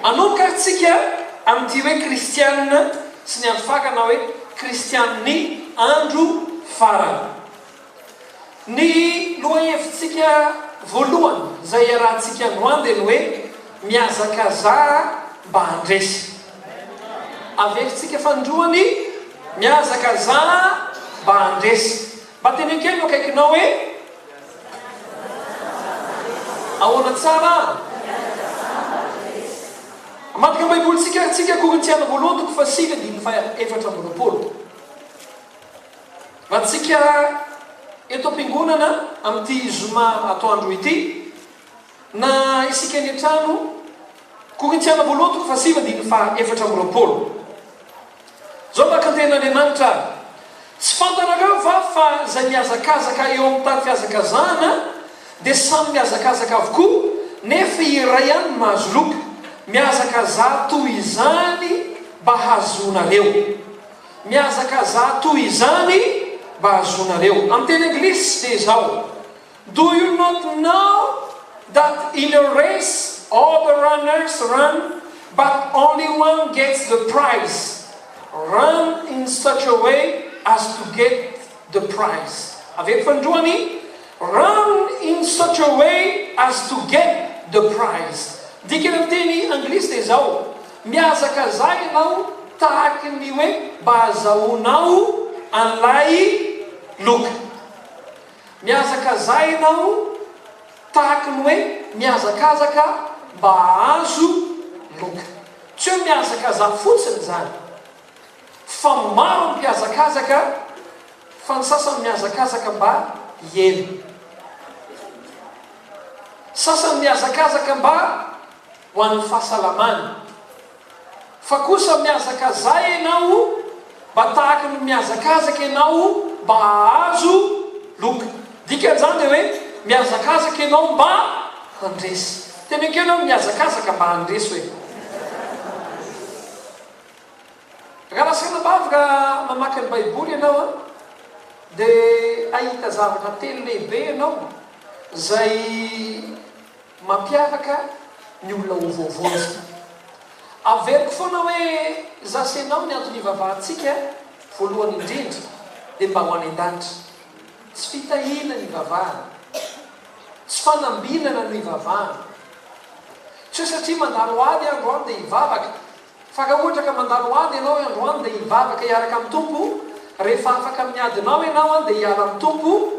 anokatsika amin'ity hoe kristianina sy ny androfakana hoe kristianny andro farany. Ny lohahevitsika voalohany izay iarahantsika androany dia ny hoe miazakaza mba handresy. Averintsika fandroany miazakaza mba handresy. Mba teny kely no akaikinao hoe ahoana tsara matika baibolitsika tsika Korintiana voalohany toko fasivy dimy efatra amby roapolo. Va tsika eto am-piangonana amin'ity zoma atoandro ity na isika ny trano Korintiana voalohany toko fasivy dimy efatra amby roapolo. Zao makanten'Andriamanitra tsy fantanareo va fa zay miazakazaka eo amin'ny tany fiazakazahana dia samy miazakazaka avokoa nefa iray ihany mahazo loka. Miazakaza toy izany mba hazonareo. Miazakaza toy izany mba hazonareo. Amin'ny teny anglisy dia zao: Do you not know that in a race all the runners run but only one gets the prize? Run in such a way as to get the prize. Avec fandroany, run in such a way as to get the prize. Dikany amin'ny teny anglisy dia zao: miazakaza ianao tahaka ny hoe mba hazahoanao an'ilay loka. Miazakaza ianao tahaka ny hoe miazakazaka mba hahazo loka. Tsy hoe miazakaza fotsiny zany, fa maro ny mpiazakazaka fa ny sasany miazakazaka mba hielo, sasany miazakazaka mba ho an'ny fahasalamana, fa kosa miazakaza ianao mba tahaka ny miazakazaka ianao mba hahazo loka. Dikan'izany dia hoe miazakazaka ianao mba handresy. Tena kely ianao miazakazaka mba handresy hoe. Raha lasana bavaka mamaky ny baiboly ianao dia ahita zavatra telo lehibe ianao zay mampiavaka ny olona ho vaovonjy. Averiko foana hoe zasenao ny antony ivavahantsika voalohany indrindra dia mba ho any an-danitra. Tsy fitahina ny ivavahana, tsy fanambinana no ivavahana. Tsy hoe satria mandalo ady androany dia hivavaka, fa ka ohatra ka mandalo ady ianao androany dia hivavaka hiaraka amin'ny tompo, rehefa afaka amin'ny adinao ianao dia hiala amin'ny tompo,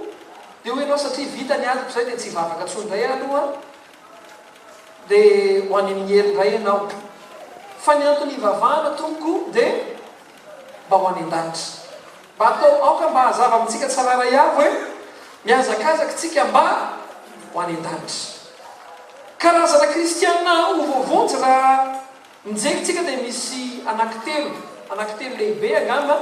dia ho ianao satria vita ny adiko izay dia tsy hivavaka tsondray aloha dia ho any amin'ny heri indray ianao. Fa ny antony ivavahana tompoko dia mba ho any an-danitra. Mba atao aoka mba hazava amintsika tsararay avy hoe miazakazaka tsika mba ho any an-danitra. Karazana kristianina ho vaovonjy raha mijerytsika dia misy anankitelo lehibe angamba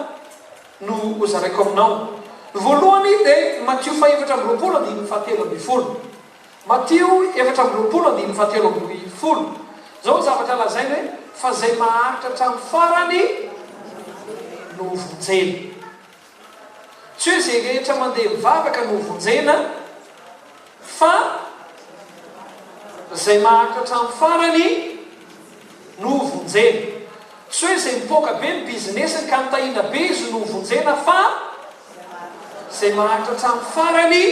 no hozaraiko aminao. Voalohany dia Matthieu 4:7-20. Matthieu 4:7-20. Zao zavatra lazaina hoe fa zay maharitra hatramin'ny farany no vonjena. Tsy hoe zay rehetra mandeha mivavaka no vonjena, fa zay maharitra hatramin'ny farany no vonjena. Tsy hoe zay mipoaka be ny bizinesy ka mitahina be izy no vonjena, fa zay maharitra hatramin'ny farany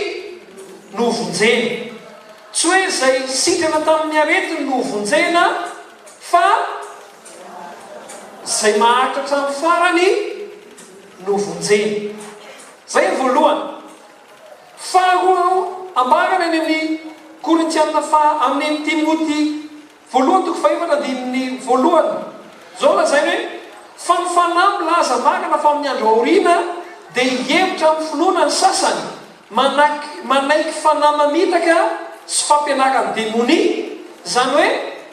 no vonjena. Tsy hoe zay sitrana tamin'ny aretiny no vonjena, fa zay maharitra hatramin'ny farany no vonjena. Zay voalohany. Faharoa ambarana any amin'ny Korintiana amin'ny Timoty voalohany toko 5:1. Zao lazainy hoe fa ny fanahy milaza marina fa amin'ny andro aoriana dia hihevitra amin'ny finoana ny sasany manaiky fanahy mamitaka sy fampianarany demonia. Zany hoe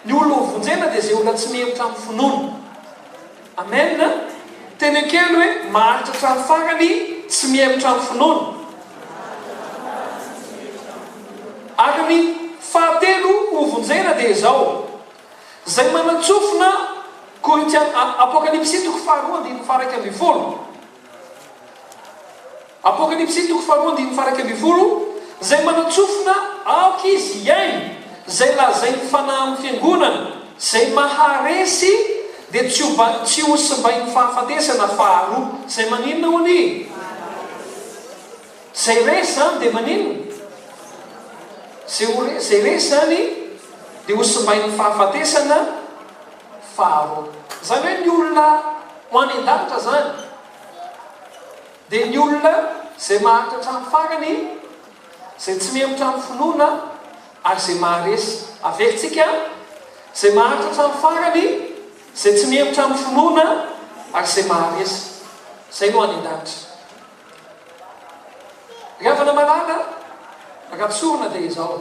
ny olona ho vonjena dia zay olona tsy mihevitra amin'ny finoana. Amen. Teny kely hoe maharitra hatramin'ny farany tsy mihevitra amin'ny finoana. Ary ny fahatelo ho vonjena dia zao: zay manatsofina Apokalipsy 2:2-4. Apokalipsy 2:2-4. Zay manatsofina aoka izy iainy zay lazay ny fanahy amin'ny fiangonana zay maharesy dia tsy hosimbainy fahafatesana faharoa zay maninona hony zay resy zany dia maninona zay resy zany dia hosimbainy fahafatesana faharoa zany hoe ny olona ho any an-danitra zany dia ny olona zay maharitra trano farany zay tsy mihemotrano finoana ary zay maharesy averintsika zay maharitra trano farany zay tsy mihemotrano finoana ary zay maharesy zay no any an-danitra riavana malala rakatsorona dia izao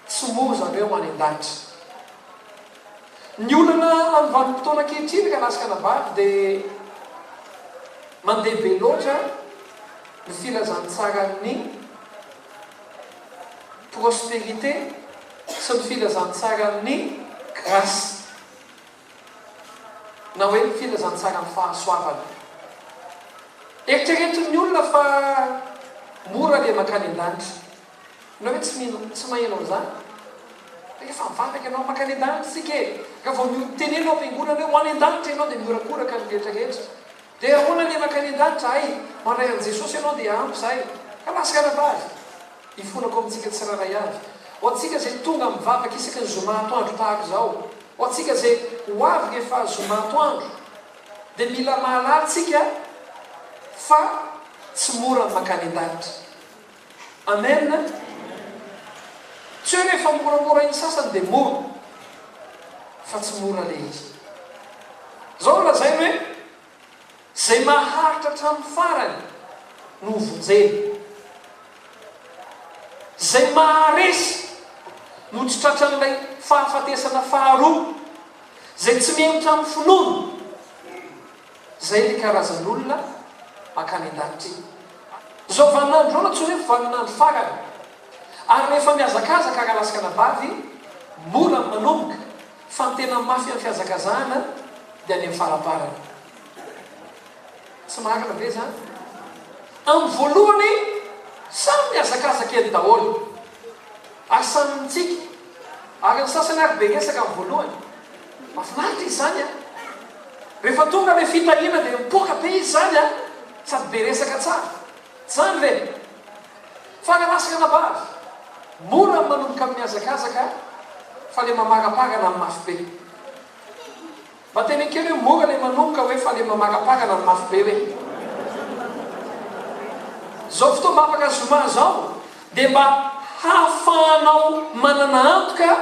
tsy moza hoe ho any an-danitra ny olana amin'ny vanim-potoana ankehitriny ka lasika nabavy dia mandeha be loatra ny filazantsarany prospérité sy ny filazantsarany grâce na hoe ny filazantsarany fahasoavana eritreretin'ny olona fa mora le makany an-danitra na hoe tsy maheno zany efa mivavaka ianao makany an-danitra sike ka vao tenenao am-piangonana hoe ho any an-danitra ianao dia miorakoraka ny rehetrarehetra dia ahoana le makany an-danitra ay mandray an' jesosy ianao dia ampy zay ka lasika nabavy ifonako amintsika tsiraray avy ho antsika zay tonga mivavaka isaka ny zoma atoandro tahako zao ho antsika zay ho avy rehefa zoma atoandro dia mila mahalatsika fa tsy mora ny makany an-danitra amen tsy hoe rehefa moramora iny sasany dia mora fa tsy mora le izy zao lazay hoe zay maharitra trano farany no vonjeny zay maharesy no tsy tratran'ilay fahafatesana faharoa zay tsy mihemotra amin'ny finoana zay le karazan'olona makany an-danitra iny zao vaninandro ona tsy hoe vaninandro farany ary rehefa miazakazaka aralasika nabavy mora manomboka fa ny tena mafy amin'ny fiazakazahana dia any amin'ny faraparany tsy mahakana be zany amin'ny voalohany samy miazakazaka eny daholo ary samy mitsika ary ny sasany ary be resaka amin'ny voalohany mafinaritra izy zany a rehefa tonga le fitahina dia mipoka be izy zany a sady be resaka tsara zany ve fa ralasika nabavy mora manomboka miazakazaka fa le mamarapagana amin'ny mafy be mba teny kely hoe mora le manomboka hoe fa le mamarapagana amin'ny mafy be hoe zao fotoa mapaka zoma zao dia mba hahafahanao manana antoka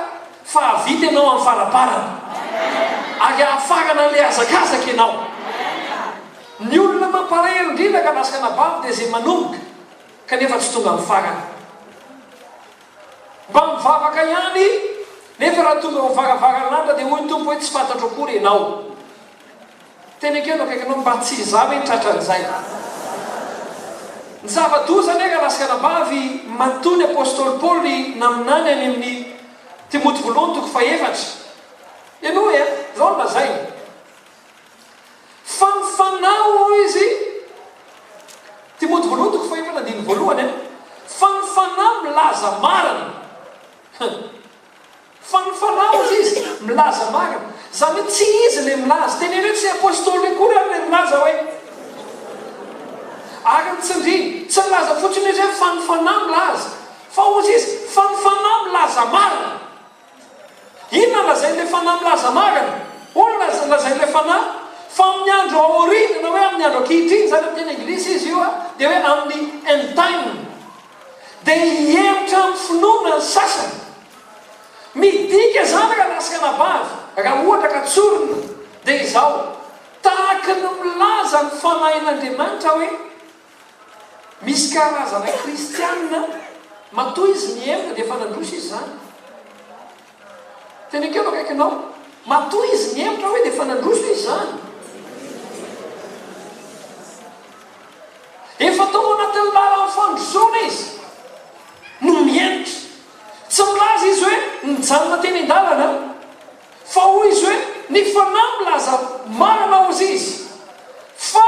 fa havita ianao amin'ny faraparana ary hahafarana le azakazaka ianao ny olona mamparery indrindra ka lasika nabavy dia zay manomboka kanefa tsy tonga amin'ny farana mba mivavaka ihany nefa raha tonga mivaravaran'andra dia hoy ny tompo hoe tsy fantatro akory ianao teny akeo no akaikinao mba tsy za hoe tratran'izay ny zava-dozany ka lasika nabavy mantony apôstôly paoly naminany any amin'ny timoty voalohany toko faefatra ianao e zao lazay fa mifanao izy timoty voalohany toko faefatra andiny voalohany fa mifanao milaza marina fa mifanao izy milaza marina zany hoe tsy izy le milaza teny hoe tsy apôstôly akory ary le milaza hoe ary mitsindriny tsy milaza fotsiny izy hoe fanifanahy milaza fa ozy izy fanifanahy milaza marina inona lazay le fanahy milaza marina olona lazay le fanahy fa amin'ny andro aorina na hoe amin'ny andro ankehitriny zany amin'ny teny anglisy izy io a dia hoe amin'ny end time dia hihemotra amin'ny finoana ny sasany midika zany ka lasika nabavy raha ohatra ka tsorona dia izao tahaka ny milaza ny fanahin'Andriamanitra hoe misy karazana kristianina matoa izy mihevitra dia efa nandroso izy zany teny akeo no akaikinao matoa izy mihevitra hoe dia efa nandroso izy zany efa tao anatin'ny lalan'ny fandrosoana izy no mihenitra tsy milaza izy hoe nijanona teny an-dalana fa hoy izy hoe ny fanahy milaza marina ozy izy fa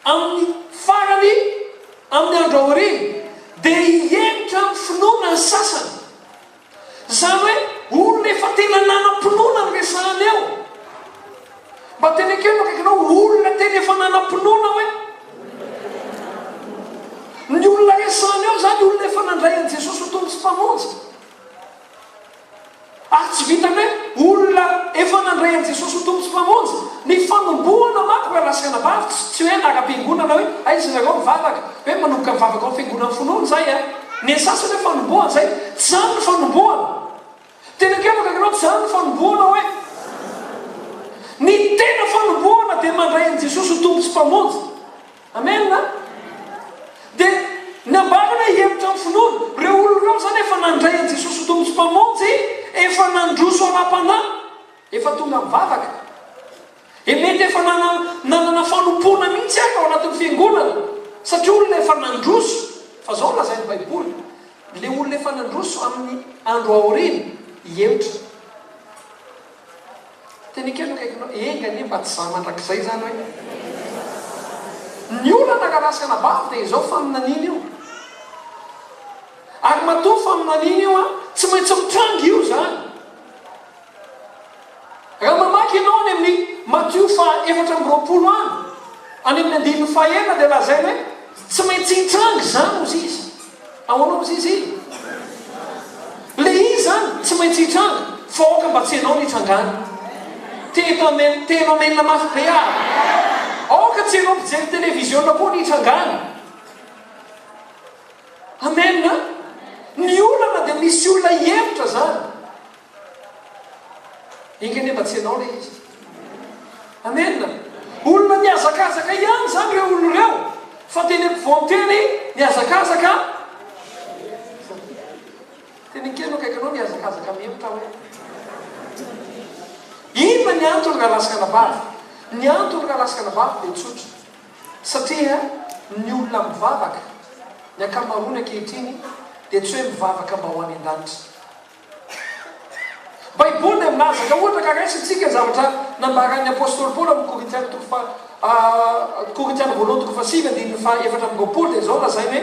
amin'ny farany amin'ny andro aoriny dia hihenitra amin'ny finoana ny sasany zany hoe olona efa tena nanam-pinoana ny resahana eo. Mba tena kely akaikinao olona tena efa nanam-pinoana hoe ny olona resahana eo zany olona efa nandray an' Jesosy ho tombo sy mpamonjy. Ary tsy vitany hoe olona efa nandray an' Jesosy ho tombo sy mpamonjy. Ny fanombohana manko alasana bavy tsy hoe naka-piangonana hoe aizy zareo mivavaka hoe manomboka mivavaka ao fiangonana finoana zay a. Ny sasany hoe fanombohana zay tsy zany ny fanombohana. Tena kely akaikinao tsy zany ny fanombohana hoe ny tena fanombohana dia mandray an' Jesosy ho tombo sy mpamonjy. Amen. Dia nambarana hevitra amin'ny finoana reo olona reo zany efa nandray an' Jesosy ho tombo sy mpamonjy, efa nandroso anam-panahy, efa tonga mivavaka. Mety efa nanana fanompona mihitsy ahy ao anatin'ny fiangonana satria olona efa nandroso. Fa zao lazain'ny baiboly le olona efa nandroso amin'ny andro aorina hevitra. Tena kely akaikinao engany mba tsy za mandrakizay zany hoe ny olona nankalasana bavy dia izao faminaniana io. Ary matoa faminaniana io a tsy maintsy mitranga io zany. Raha mamaky ianao any amin'ny Matio 4:20 any amin'ny 9:1 dia lazainy hoe tsy maintsy hitranga zany ozy izy. Ahoana ozy izy? Le izy zany tsy maintsy hitranga fa oka mba tsy ianao nitrangana. Tena menina mafy be ary. Oka tsy ianao mijery televiziona koa nitrangana. Amen. Ny olana dia misy olona hevitra zany. Ingany mba tsy ianao le izy. Amen. Olona miazakazaka ihany zany reo olona reo. Fa teny ampovoanteny miazakazaka. Teny kely akaikinao miazakazaka mihevitra hoe inona ny antony rahalasaka anabavy? Ny antony rahalasaka anabavy dia tsotra. Satria ny olona mivavaka, ny ankamaroany ankehitriny dia tsy hoe mivavaka mba ho any an-danitra. Baiboly aminazy ka ohatra ka raisintsika zavatra nambaran'ny apôstôly Paoly amin'ny Korintiana voalohany 7:7 dia zao lazainy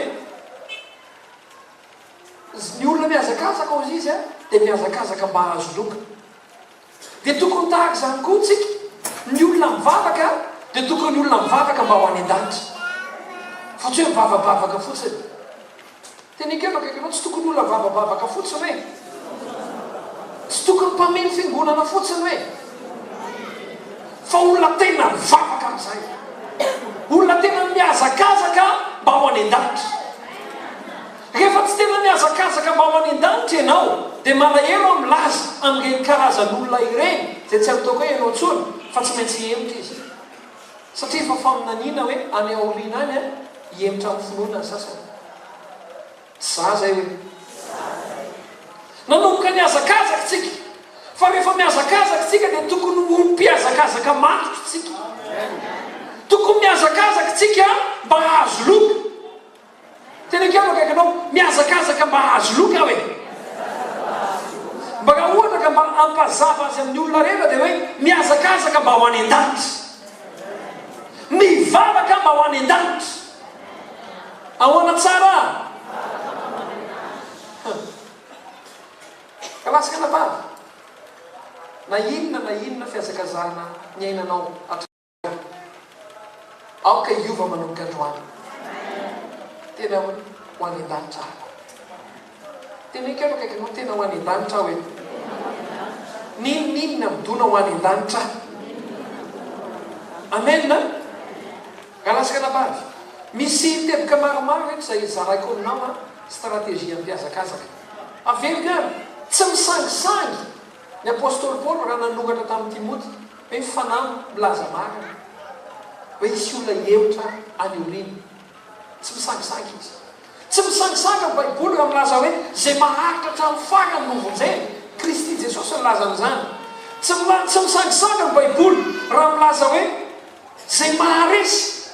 hoe ny olona miazakazaka ozy izy dia miazakazaka mba hahazo loka. Dia tokony tahaka zany koa tsika ny olona mivavaka dia tokony ny olona mivavaka mba ho any an-danitra. Fa tsy hoe mivavabavaka fotsiny. Teny kely akaikinao tsy tokony olona mivavabavaka fotsiny hoe tsy tokony mpameno fiangonana fotsiny hoe fa olona tena mivavaka amin'izay, olona tena miazakazaka mba ho any an-danitra. Rehefa tsy tena miazakazaka mba ho any an-danitra ianao dia malahelo milaza amin'ireny karazan'olona ireny izay tsy ataoko hoe ianao tsony fa tsy maintsy hihevitra izy. Satria efa faminaniana hoe any aoriana any hihevitra amin'ny finoana ny sasany. Za zay hoe nanomboka miazakazaka tsika, fa rehefa miazakazaka tsika dia tokony ho mpiazakazaka matotra tsika. Tokony miazakazaka tsika mba hahazo loka. Tena kely akaikinao miazakazaka mba hahazo loka hoe mba raha ohatra ka mba ampazava azy amin'ny olona rehetra dia hoe miazakazaka mba ho any an-danitra, mivavaka mba ho any an-danitra. Ahoana tsara? Kalasaka anabavy na inona fiazakazana ny ainanao atrano aoka hiova manomboka androany tena hoe ho any an-danitra. Tena kely akaikinao tena ho any an-danitra hoe ninona midona ho any an-danitra. Amen. Kalasaka anabavy misy teboka maromaro rehetra izay zaraiko aminao stratégie am-piazakazaka. Averika tsy misangisangy ny apôstôly Paoly raha nanokatra tamin'ny Timoty hoe fanahy milaza marina hoe isy olona hevitra any aoriana. Tsy misangisangy izy. Tsy misangisangy amin'ny baiboly raha milaza hoe zay maharitra hatramin'ny farany no vonjeny Kristy Jesosy milaza amin'izany. Tsy misangisangy amin'ny baiboly raha milaza hoe zay maharesy,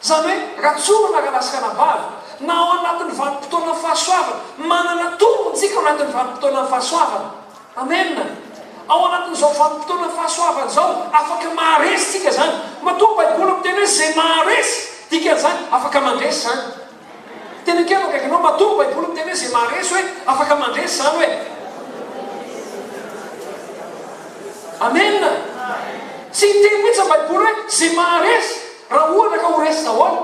zany hoe ratsorana rahalasaka anabavy na ao anatin'ny vanim-potoana fahasoavana. Manana tombontsika ao anatin'ny vanim-potoana fahasoavana. Amen. Ao anatin'izao vanim-potoana fahasoavana zao afaka maharesy tsika zany. Matoa baiboly miteny hoe zay maharesy dikan'izany afaka mandresy zany. Tena kely akaikinao matoa baiboly miteny hoe zay maharesy hoe afaka mandresy zany hoe amena. Tsy hiteny mihitsy am baiboly hoe zay maharesy raha ohatra ka ho resy zahoany.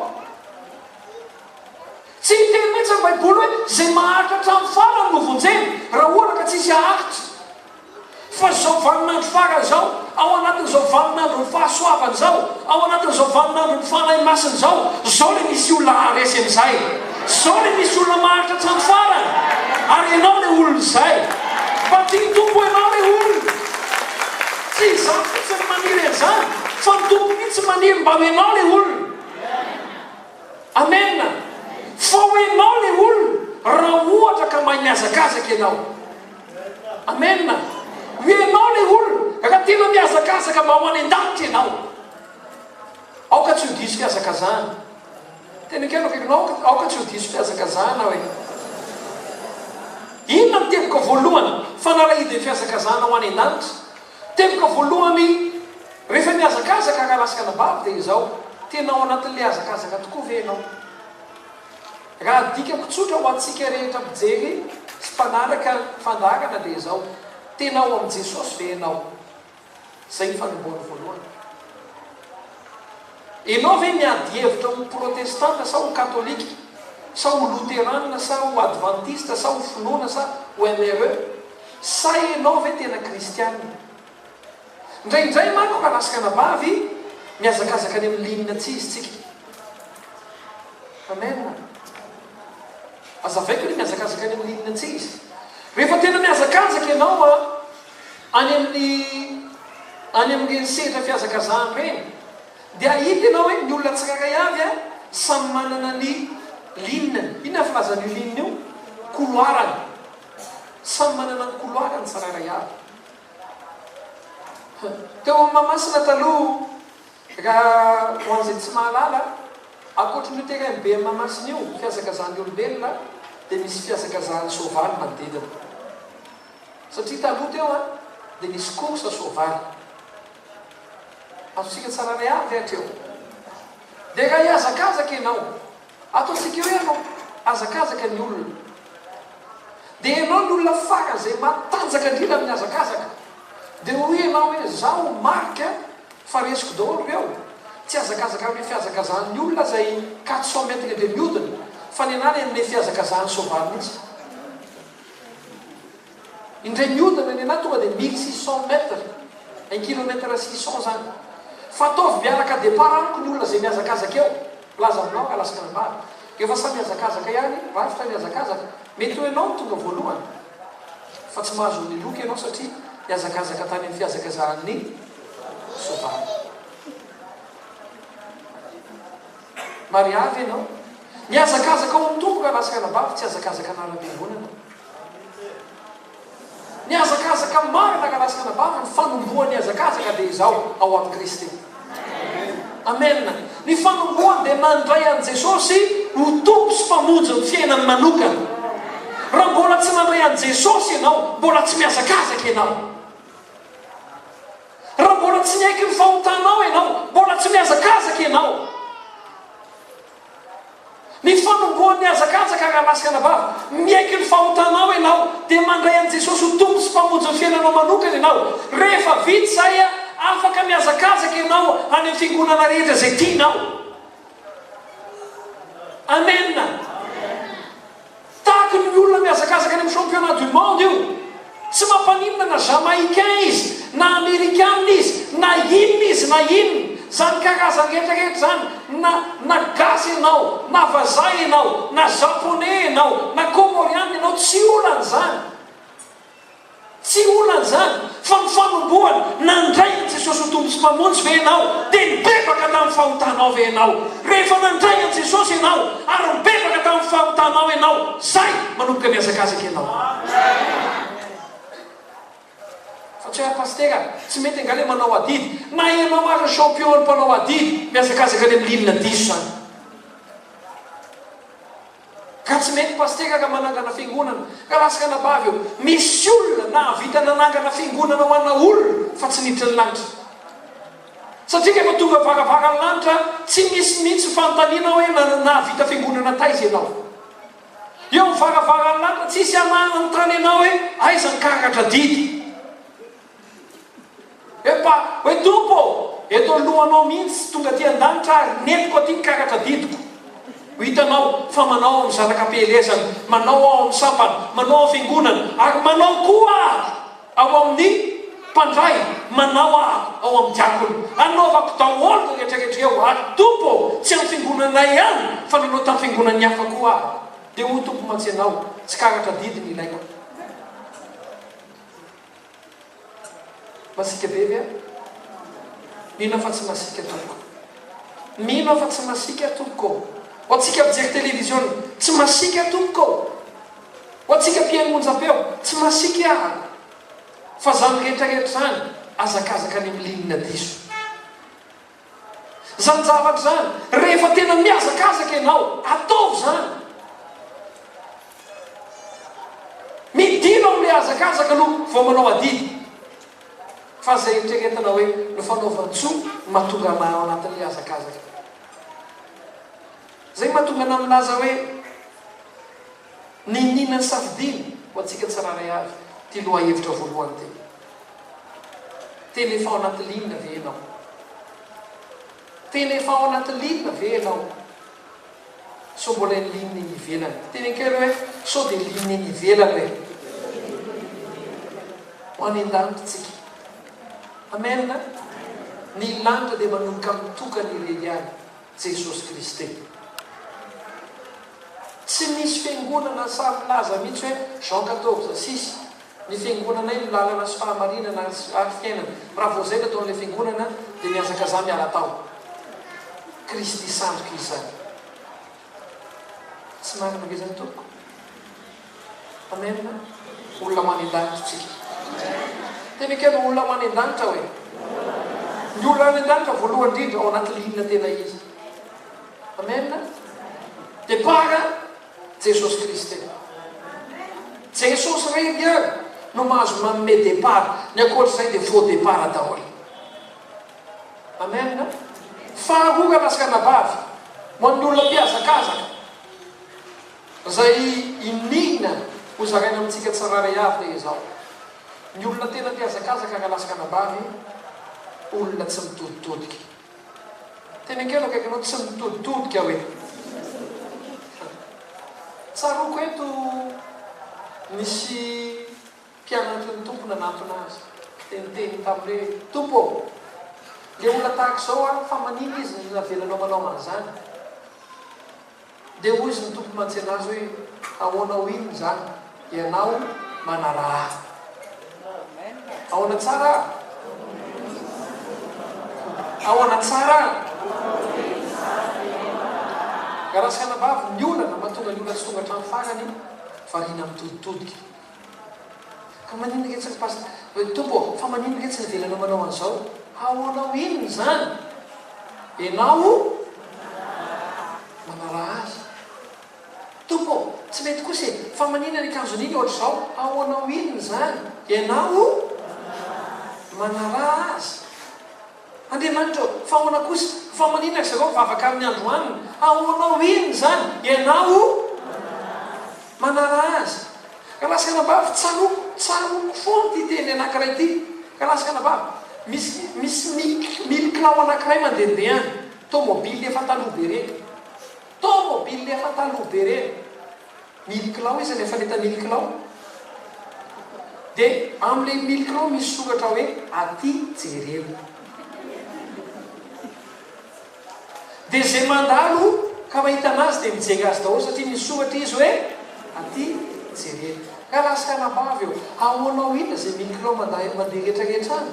Tsy hiteny mihitsy am baiboly hoe zay maharitra hatramin'ny farany no vonjeny raha ohatra ka tsisy aharitra. Fa zao vaninandro farany zao, ao anatin'izao vaninandro ny fahasoavany zao, ao anatin'izao vaninandro ny fanahy masiny zao, zao le misy olona haresy amin'izay, zao le misy olona maharitra hatramin'ny farany. Ary ianao le olona izay, mba tia tompo ianao le olona. Tsy izany mihitsy ny maniry an'izany, fa ny tompo mihitsy maniry mba ianao le olona. Amena. Fa ho ianao le olona raha ohatra ka mahay miazakazaka ianao. Amena. Ianao le olona raha tena miazakazaka mba ho any an-danitra ianao. Aoka tsy ho diso fiazakazahana. Tena kenako ianao aoka tsy ho diso fiazakazahana hoe inona ny teboka voalohany fanalahidy ny fiazakazahana ho any an-danitra. Teboka voalohany rehefa miazakazaka rahalasaka anabavy dia izao, tena ao anatin'ilay azakazaka tokoa ve ianao. Raha dikako tsotra ho antsika rehetra mijery sy mpanaraka fandarana dia izao, tena ao amin'i Jesosy ve ianao. Zay ny fanomboana voalohany. Ianao ve miady hevitra ho protestanta sa ho katolika, sa ho luterana, sa ho adventiste, sa ho finoana, sa ho MRE, sa ianao ve tena kristianina. Indraindray manko ka lasaka anabavy miazakazaka any amin'ny linina tsy izy tsika. Amen. Azavaiko ny miazakazaka any amin'ny linina tsy izy. Rehefa tena miazakazaka ianao any amin'ny sedra fiazakazahana reny, dia ahita ianao hoe ny olona tsiraray avy samy manana ny lininy. Inona filazan'io lininy io? Couloirany. Samy manana ny couloirany tsiraray avy. Teo amin'ny Mahamasina taloha, raha ho an'izay tsy mahalala, ankoatran'io terrain be amin'ny Mahamasina io, fiazakazahany olombelona, dia misy fiazakazahany soavaly manodidina. Satria taloha teo dia nisy kosa soavaly. Azontsika tsararay avy hatreo. Dia raha hiazakazaka ianao, ataontsika hoe ianao azakazaka ny olona. Dia ianao ny olona farany izay matanjaka indrindra amin'ny azakazaka. Dia ho ianao hoe zaho marika fa resiko daholo reo. Tsy azakazaka amin'ny fiazakazahan'ny olona izay 400 mètres dia mihodina, fa ny anany amin'ny fiazakazahan'ny soavaly mihitsy. Indray mihodina ny anahy tonga dia 1600 mètres, 1 kilomètre 600 zany. Fa ataovy miaraka départ amiko ny olona izay miazakazaka eo, laza aminao ka lasaka anambary. Efa samy miazakazaka ihany, rafitra miazakazaka. Mety ho ianao tonga voalohany, fa tsy mahazo ny loka ianao satria miazakazaka tany amin'ny fiazakazahan'ny soavaly. Mariavy ianao, miazakazaka ao amin'ny tompo ka lasaka anambavy, tsy azakazaka anaram-piangonana. Miazakazaka marina ka lasaka anambavy, ny fanombohan'ny azakazaka dia izao ao amin'ny Kristy. Amen. Ny fanombohany dia mandray an'i Jesosy ho tompo sy mpamonjy ny fiainany manokana. Raha mbola tsy mandray an'i Jesosy ianao, mbola tsy miazakazaka ianao. Raha mbola tsy miaiky ny fahotanao ianao, mbola tsy miazakazaka ianao. Ny fanombohan'ny azakazaka raha lasaka anabavy, miaiky ny fahotanao ianao, dia mandray an'i Jesosy ho tompo sy mpamonjy ny fiainanao manokana ianao. Rehefa vita izay afaka miazakazaka ianao any amin'ny fiangonana rehetra izay tianao. Amen. Tahaka ny olona miazakazaka any amin'ny championnat du monde io, tsy mampaninona na jamaïcain izy, na américain izy, na inona izy, na inona. Zany karazany rehetrarehetra zany, na gasy ianao, na vazaha ianao, na japonais ianao, na comoriana ianao, tsy olana zany. Tsy olana zany, fa ny fanombohany nandray an'i Jesosy ho tompo sy mpamonjy ve ianao, dia nibebaka tamin'ny fahotanao ve ianao. Rehefa nandray an'i Jesosy ianao, ary nibebaka tamin'ny fahotanao ianao, zay manomboka miazakazaka ianao. Tsy hoe pastera, tsy mety angale manao adidy, na ianao ary champion mpanao adidy, miazakazaka any amin'ny linina diso zany. Ka tsy mety pastera ka manangana fiangonana, ka lasaka anabavy eo, misy olona na vita nanangana fiangonana ho anna olona, fa tsy niditra ny lanitra. Satria rehefa tonga varavara ny lanitra, tsy misy mihitsy fanontaniana hoe na vita fiangonana taiza ianao. Eo ny varavara ny lanitra, tsisy anontany ianao hoe aiza ny karatra didy. hoe tompo eto alohanao mihitsy tonga ty an-danitra ary netiko aty nikaratra didiko ho hitanao fa manao amin'ny zanakam-pielezana, manao ao amin'ny sampana, manao amin'ny fiangonana, ary manao koa ao amin'ny mpandray, manao ao amin'ny diakona, anaovako daholo rehetrarehetra eo. Ary tompo tsy amin'ny fiangonana ihany fa nanao tamin'ny fiangonany hafa koa dia ho tompo mantsy anao tsy karatra didiny ilaiko. Masika bevy a? Mino fa tsy masika tompoko, mino fa tsy masika tompoko. Ho atsika mijery televiziona tsy masika tompoko, ho atsika mpihamonjam-peo tsy masika. Fa zany rehetrarehetra zany azakazaka any amin'ny linina diso. Zany zavatra zany rehefa tena miazakazaka ianao ataovy zany. Midino amin'ilay azakazaka aloha vao manao adidy. Fa zay eritreretina hoe no fanaovan-tsoa mahatonga ana ao anatin'ilay azakazaka. Zay mahatonga ana milaza hoe ninina ny safidiny ho atsika tsiraray avy ty loha hevitra voalohany teny. Tena efa ao anaty linina ve ianao? Tena efa ao anaty linina ve ianao? So mbola ny linina iny ivelany. Tena kely hoe so dia linina iny ivelany hoe ho any an-danitra tsika. Amen. Ny lanitra dia manomboka mitokana ireny ihany Jesosy Kristy. Tsy misy fiangonana samy laza mihitsy hoe Jean 14:6 ny fiangonana iny milalana sy fahamarinana ary fiainana. Raha vao zay natao an'ilay fiangonana dia miazaka za miala tao. Kristy sandroka izany. Tsy marina ve zany tompoko? Amen. Olona manan-danitra tsika. Tena kely olona manan-danitra hoe ny olona manan-danitra voalohany indrindra ao anaty linina tena izy. Amen. Depara Jesosy Kristy. Jesosy reny ihany no mahazo manome depara. Ny ankoatr'izay dia faux depara daholo. Amen. Faharoa lasakana bavy ho an'ny olona mpiazakazaka zay inina ho zaraina amintsika tsiraray avy dia izao. Ny olona tena mpiazakazaka lasakana bavy olona tsy mitoditodika. Tena kely akaikinao tsy mitoditodika hoe tsaroko eto misy mpianatry ny tompo nanatona azy teniteny tamin'ilay tompo le olona tahaka izao fa manino izy navelanao manao man'izany dia hoy izy ny tompo mantsy anazy hoe ahoanao iny zany ianao manaraha ahoana tsara ahoana tsara karasana bavy ny olana mahatonga ny olona tsy tonga hatrany farany variana mitoditodika. Ka manino retsy ny pastor tompo fa manino retsy navelanao manao an'izao ahoanao inony zany ianao manaraha azy. Tompo tsy mety kosa fa manina ny akanjon'iny ohatr'izao ahoanao inony zany ianao manaraha azy. Andriamanitra fa ahoana kosa fa manina zareo vavaka amin'ny androaniny ahoanao inony zany ianao manaraha azy. Ka lasakana bavy tsaroko foana ty teny anankiray ty. Ka lasakana bavy misy milikilao anankiray mandehandeha any tomobily efa taloha be reny. Tomobily efa taloha be reny milikilao izy nefa leta milikilao dia amin'ilay milikilao misy soratra hoe aty jereo. Dia zay mandalo ka mahita anazy dia mijery azy daholo satria misy soratra izy hoe aty jereo. Ka lasakana bavy eo ahoanao inona zay milikilao mandeha rehetrarehetra any.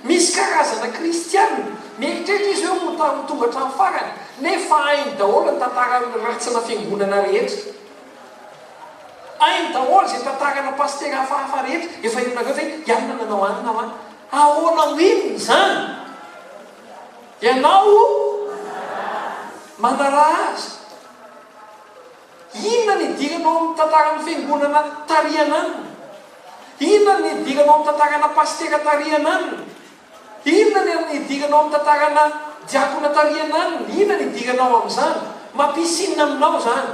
Misy karazana kristianina mieritreritra izy hoe tonga hatramin'ny farany nefa hainy daholo ny tantara ratsina fiangonana rehetra. Hainy daholo izay tantarana paster hafahafa rehetra efa inonareo hoe ianona nanao any na any. Ahoanao inony zany ianao manaraha azy. Inona ny idiranao amin'ny tantarana fiangonana tariana any? Inona ny idiranao amin'ny tantarana paster tariana any? Inona ny idiranao amin'ny tantarana diakona tariana any? Inona ny idiranao amin'izany? Mampisinina aminao zany.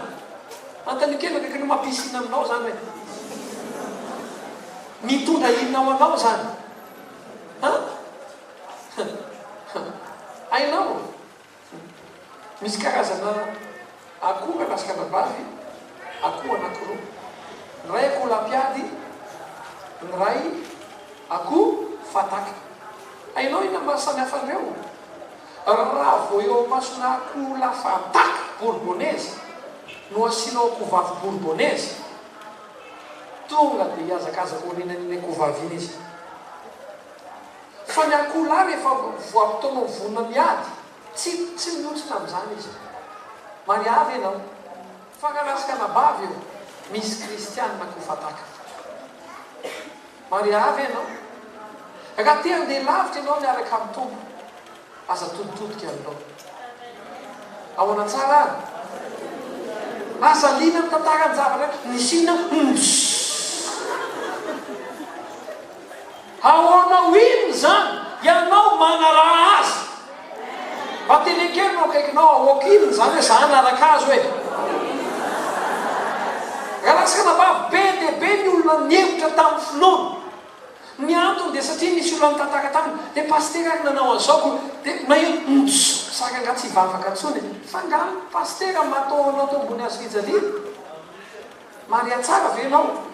Antany kely akaiky no mampisinina aminao zany hoe mitondra inona ao anao zany. ainao misy karazana akoho anasikana-bavy akoho anankiroa ny ray akoho lampiady ny ray akoho fataka ainao ina mahasamy hafan'ireo raha vo eo masona akoho lafataka bourbonnaise no asianao akoho vavy bourbonnaise tonga dia hiazakazaka oninan'iny akoho vavy iny izy fa ny akoho lahy rehefa voampitaonao vonona miady tsy miotsina amin'izany izy mariavy ianao fankalasika-nabavy eo misy kristianina akoho fataka mariavy ianao raha tia andeha lavitra ianao miaraka amin'ny tompo aza toditodika aminao ao anatsara any asa lina ny tantara ny zavatra nisina ahoanao ino zany ianao manaraha azy mba telenkely no kaikinao aoakinony zany hoe za naraka azy hoe raha lasika-nabavy be dia be ny olona nihevitra tamin'ny finoana ny antony dia satria nisy olona nytantara taminy dia pastera ary nanao an'izao dia maheno saka nga tsy hivavaka ntsony fa ngany pastera mataonao to ambony azo fijalia maria tsara venao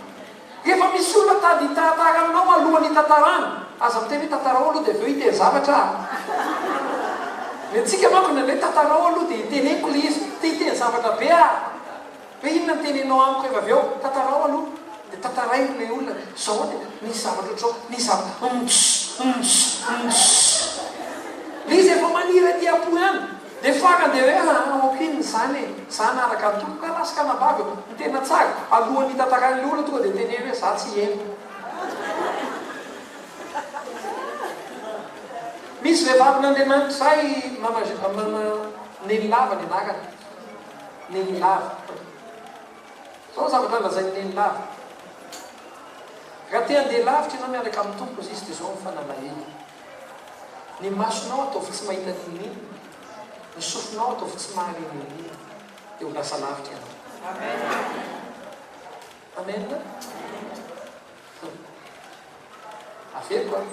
rehefa misy olona tady hitatara aminao alohany hitantarany aza miteny hoe tantarao aloha dia aveo hiteny zavatra ny antsika manko nale tantarao aloha dia hiteneko le izy te hiteny zavatra be hoe inona nytenenao amiko rehefa aveo tantarao aloha dia tantaraino le olona zao dia nisy zavatra otrao nisy zavatra le izy efa maniry atiapo ihany dia faka dia hoe aokinony zany e za naraka ny tompo ka lasika-nabavy ny tena tsara alohany hitantaran'le olona tonga dia teneny hoe za tsy eno misy vehivavy n'Andriamanitra zay neny lava ny anarany neny lava zao zavatra lazay neny lava raha te andeha lavitra ianao miaraka amin'ny tompo izy dia zao mifanalahelo ny masonao ataovy tsy mahita ninina ny sofinao ataovy tsy maharenenina dia ho lasa lavitra ianao amen averiko a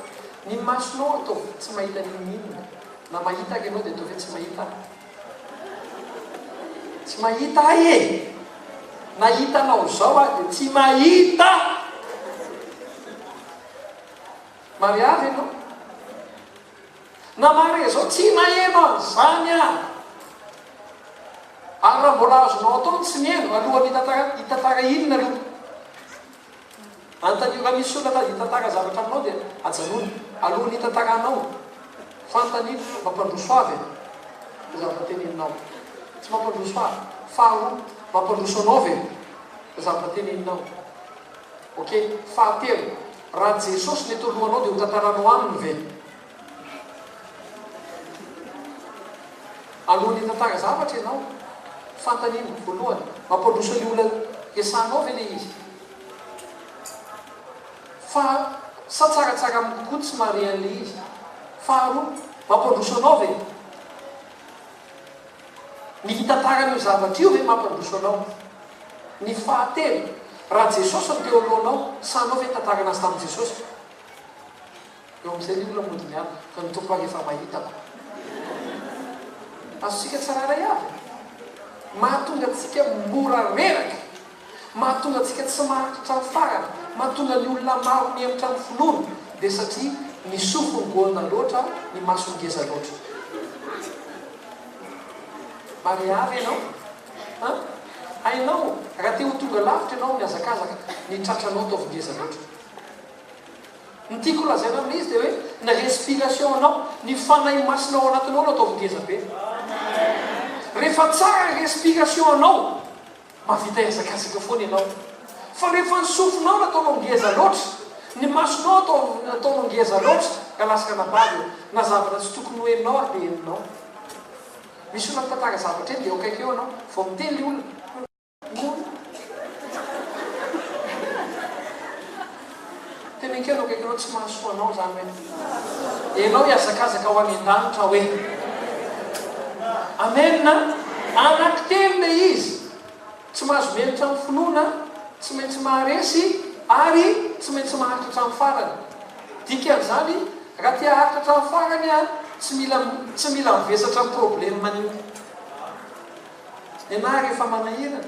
ny masonao ataovy tsy mahita ninina na mahita ak ianao dia ataovy hoe tsy mahita tsy mahita ay e na hitanao zao a dia tsy mahita mariavy ianao na mare zao tsy maheno an'izany a ary raha mbola azonao atao tsy mieno alohany hitantara inona reo antanio raha misy olona tady hitantara zavatra aminao dia ajanony alohany hitantaranao fantanino mampandroso avy zavatra teneninao tsy mampandroso avy faharoa mampandroso anao ve zavatra teneninao ok fahatelo raha jesosy ny tolohanao dia ho tantaranao aminy ve alohany hitantara zavatra ianao fantanino voalohany mampandroso ny olona esanao ve le izy fa sa tsaratsara amin'ny kokoa tsy mare an'le izy faharoa mampandroso anao ve ny hitantaran'io zavatra io ve mampandroso anao ny fahatelo raha jesosy ny teo alohanao sanao ve tantarana azy tamin'i jesosy eo amin'izay le olona mody miana fa ny tompo arehefa mahitako azontsika tsararay avy mahatonga antsika mora reraka mahatonga antsika tsy maharitra ny farana mahatonga ny olona maro mihemitra ny finoana dia satria ny sofony goana loatra ny masongeza loatra mariavy ianao ainao raha te ho tonga lavitra ianao miazakazaka ny tratranao ataovingeza loatra ny tiako lazaina amin'izy dia hoe ny respiration anao ny fanahy masinao anatinao no ataovingeza be rehefa tsara respiration anao mavita iazakazaka foana ianao fa rehefa ny sofinao no ataonao ngeza loatra ny masonao ataonao ngeza loatra ka lasaka nabavy na zavatra tsy tokony hoeninao ary dia heninao misy olona mitantara zavatra eny dia okaiky eo anao vao miteny le olona tenenkeno akaiky anao tsy mahasoanao zany hoe ianao iazakazaka ho any an-danitra hoe amena anankitelo le izy tsy mahazo menitra amin'ny finoana tsy maintsy maharesy ary tsy maintsy maharitra hatramin'ny farany dikan'izany raha tia haritra hatrafarany a tsy mila mivesatra ny problemy manio ianah rehefa manahirana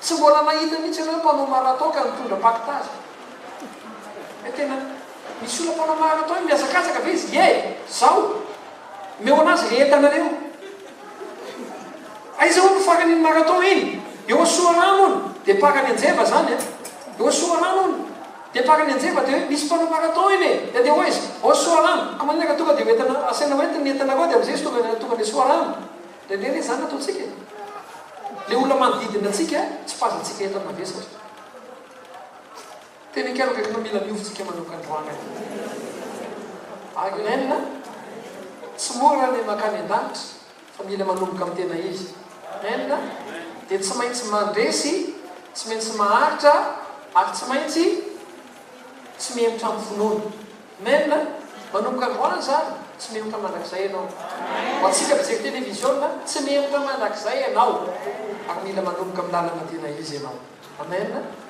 tsy mbola nahita mihitsy anao mpanao marato ka mitondra pakitazy tena misy olona mpanao marato miazakazaka ve izy zao meo anazy le entanareo aiza ho nofaran'iny marato iny eo asoa rano ony de pakany anjeva zany eo asoa rano ony de pakany anjeva de misy mpanao marato iny de hoe izy asoa rano ka manaka tonga de entana asena hoentiny entanareo de amizay tonga le soa rano le zany ataotsika le olona manodidina atsika tsy fazantsika entana vesatra tena ikaraka no mila miofotsika manokandroana agrenina tsy mora le makany an-danitra fa mila manomboka amin'ny tena izy enina de tsy maintsy mandresy tsy maintsy maharitra ary tsy maintsy tsy mihemitra amin'ny finoana menina manomboka androana zany tsy mihemitra mandrakizay ianao ho atsika mijery télévision tsy mihemitra mandrakizay ianao ary mila manomboka amin'ny lalana tena izy ianao amena